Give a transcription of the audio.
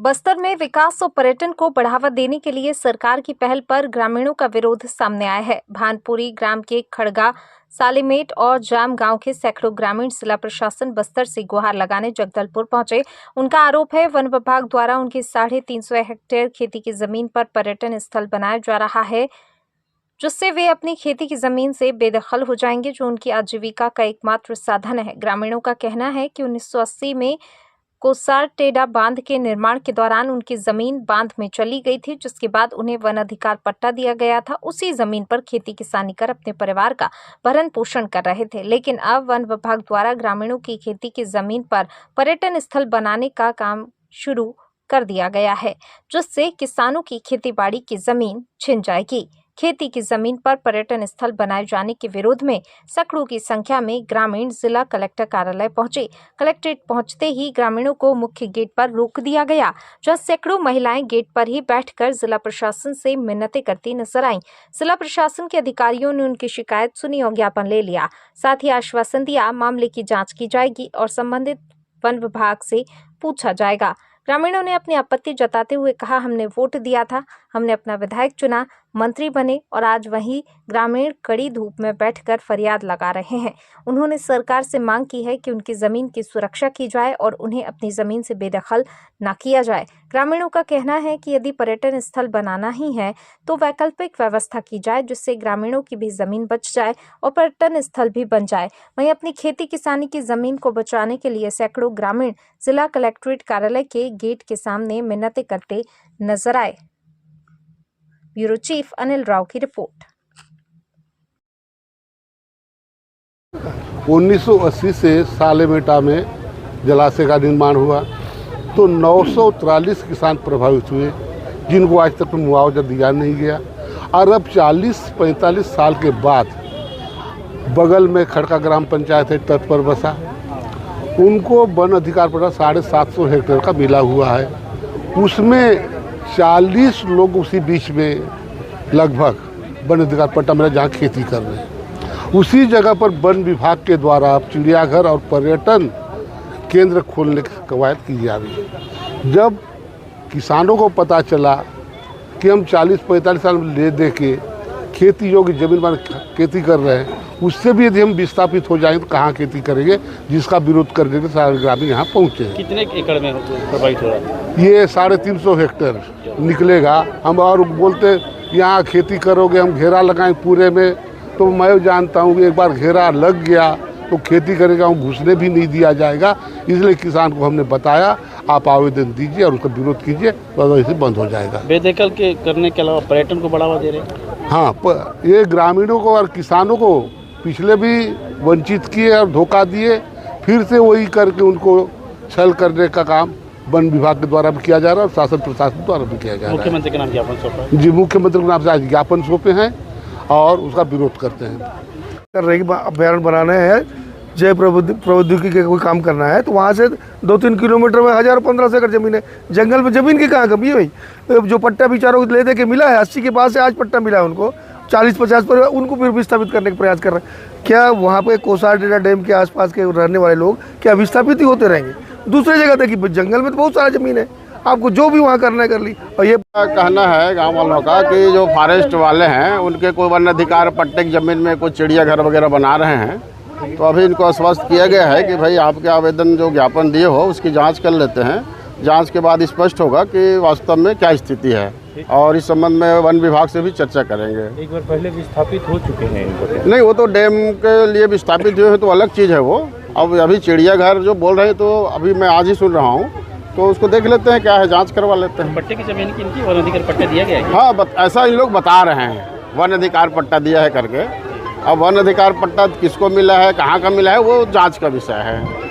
बस्तर में विकास और पर्यटन को बढ़ावा देने के लिए सरकार की पहल पर ग्रामीणों का विरोध सामने आया है। भानपुरी ग्राम के खड़गा, सालेमेट और जाम गांव के सैकड़ों ग्रामीण जिला प्रशासन बस्तर से गुहार लगाने जगदलपुर पहुंचे। उनका आरोप है वन विभाग द्वारा उनकी 350 हेक्टेयर खेती की जमीन पर पर्यटन स्थल बनाया जा रहा है, जिससे वे अपनी खेती की जमीन से बेदखल हो जाएंगे, जो उनकी आजीविका का एकमात्र साधन है। ग्रामीणों का कहना है कि 1980 में कोसार टेढ़ा बांध के निर्माण के दौरान उनकी जमीन बांध में चली गई थी, जिसके बाद उन्हें वन अधिकार पट्टा दिया गया था। उसी जमीन पर खेती किसानी कर अपने परिवार का भरण पोषण कर रहे थे, लेकिन अब वन विभाग द्वारा ग्रामीणों की खेती की जमीन पर पर्यटन स्थल बनाने का काम शुरू कर दिया गया है, जिससे किसानों की खेतीबाड़ी की जमीन छिन जाएगी। खेती की जमीन पर पर्यटन स्थल बनाए जाने के विरोध में सैकड़ों की संख्या में ग्रामीण जिला कलेक्टर कार्यालय पहुंचे। कलेक्ट्रेट पहुंचते ही ग्रामीणों को मुख्य गेट पर रोक दिया गया, जहां सैकड़ों महिलाएं गेट पर ही बैठकर जिला प्रशासन से मिन्नतें करती नजर आईं। जिला प्रशासन के अधिकारियों ने उनकी शिकायत सुनी और ज्ञापन ले लिया। साथ ही आश्वासन दिया मामले की जाँच की जाएगी और संबंधित वन विभाग से पूछा जाएगा। ग्रामीणों ने अपनी आपत्ति जताते हुए कहा, हमने वोट दिया था, हमने अपना विधायक चुना, मंत्री बने और आज वही ग्रामीण कड़ी धूप में बैठकर फरियाद लगा रहे हैं। उन्होंने सरकार से मांग की है कि उनकी जमीन की सुरक्षा की जाए और उन्हें अपनी जमीन से बेदखल न किया जाए। ग्रामीणों का कहना है कि यदि पर्यटन स्थल बनाना ही है तो वैकल्पिक व्यवस्था की जाए, जिससे ग्रामीणों की भी जमीन बच जाए और पर्यटन स्थल भी बन जाए। वहीं अपनी खेती किसानी की जमीन को बचाने के लिए सैकड़ों ग्रामीण जिला कलेक्ट्रेट कार्यालय के गेट के सामने मिन्नतें करते नजर आए। ब्यूरो चीफ अनिल राव की रिपोर्ट। 1980 से सालेमेटा में जलाशय का निर्माण हुआ तो 943 किसान प्रभावित हुए, जिनको आज तक मुआवजा दिया नहीं गया। और अब 40-45 साल के बाद बगल में खड़का ग्राम पंचायत है, तट पर बसा, उनको वन अधिकार पट्टा 750 हेक्टेयर का मिला हुआ है। उसमें 40 लोग उसी बीच में लगभग वन अधिकार पट्टा मिला जहाँ खेती कर रहे हैं। उसी जगह पर वन विभाग के द्वारा अब चिड़ियाघर और पर्यटन केंद्र खोलने की कवायद की जा रही है। जब किसानों को पता चला कि हम 40-45 साल में ले दे के खेती योग्य जमीन पर खेती कर रहे हैं, उससे भी यदि हम विस्थापित हो जाएंगे तो कहाँ खेती करेंगे, जिसका विरोध करने के सारे ग्रामीण यहाँ पहुँचे हैं। कितने एकड़ में प्रभावित हो रहा है? ये 350 हेक्टेयर निकलेगा। हम और बोलते यहाँ खेती करोगे, हम घेरा लगाएं पूरे में, तो मैं जानता हूँ कि एक बार घेरा लग गया तो खेती करेगा, वो घुसने भी नहीं दिया जाएगा। इसलिए किसान को हमने बताया आप आवेदन दीजिए और उसका विरोध कीजिए, तो ऐसे बंद हो जाएगा। बेदखल के करने के अलावा पर्यटन को बढ़ावा दे रहे हैं। हाँ, ये ग्रामीणों को और किसानों को पिछले भी वंचित किए और धोखा दिए, फिर से वही करके उनको छल करने का काम वन विभाग के द्वारा भी किया जा रहा है और शासन प्रशासन द्वारा भी किया जा रहा है। मुख्यमंत्री के नाम ज्ञापन सौंपा जी, मुख्यमंत्री के नाम से आज ज्ञापन सौंपे हैं और उसका विरोध करते हैं। कर रहे अभ्यारण्य बनाने हैं, जैव प्रौद्योगिकी का कोई काम करना है, तो वहाँ से 2-3 किलोमीटर में 1000-1500 एकड़ जमीन है। जंगल में जमीन की कहाँ कमी है भाई? जो पट्टा बिचारों को ले दे के मिला है, 80 के पास से आज पट्टा मिला है उनको, 40-50 पर उनको फिर विस्थापित करने का प्रयास कर रहे हैं। क्या वहाँ पे कोसार टेढ़ा डैम के आसपास के रहने वाले लोग क्या विस्थापित ही होते रहेंगे? दूसरी जगह देखिए, जंगल में तो बहुत सारा जमीन है, आपको जो भी वहाँ करना है कर ली। और ये कहना है गांव वालों का कि जो फॉरेस्ट वाले हैं उनके कोई वन अधिकार पट्टे की ज़मीन में कोई चिड़ियाघर वगैरह बना रहे हैं, तो अभी इनको आश्वस्त किया गया है कि भाई आपके आवेदन जो ज्ञापन दिए हो उसकी जांच कर लेते हैं। जांच के बाद स्पष्ट होगा कि वास्तव में क्या स्थिति है और इस संबंध में वन विभाग से भी चर्चा करेंगे। एक बार पहले विस्थापित हो चुके हैं इनको? नहीं, वो तो डैम के लिए विस्थापित हुए हैं तो अलग चीज़ है वो। अब अभी चिड़ियाघर जो बोल रहे हैं तो अभी मैं आज ही सुन रहा हूँ, तो उसको देख लेते हैं क्या है, जांच करवा लेते हैं। पट्टे की जमीन की इनकी वन अधिकार पट्टा दिया गया है? हाँ, ऐसा इन लोग बता रहे हैं, वन अधिकार पट्टा दिया है करके। अब वन अधिकार पट्टा किसको मिला है, कहाँ का मिला है, वो जांच का विषय है।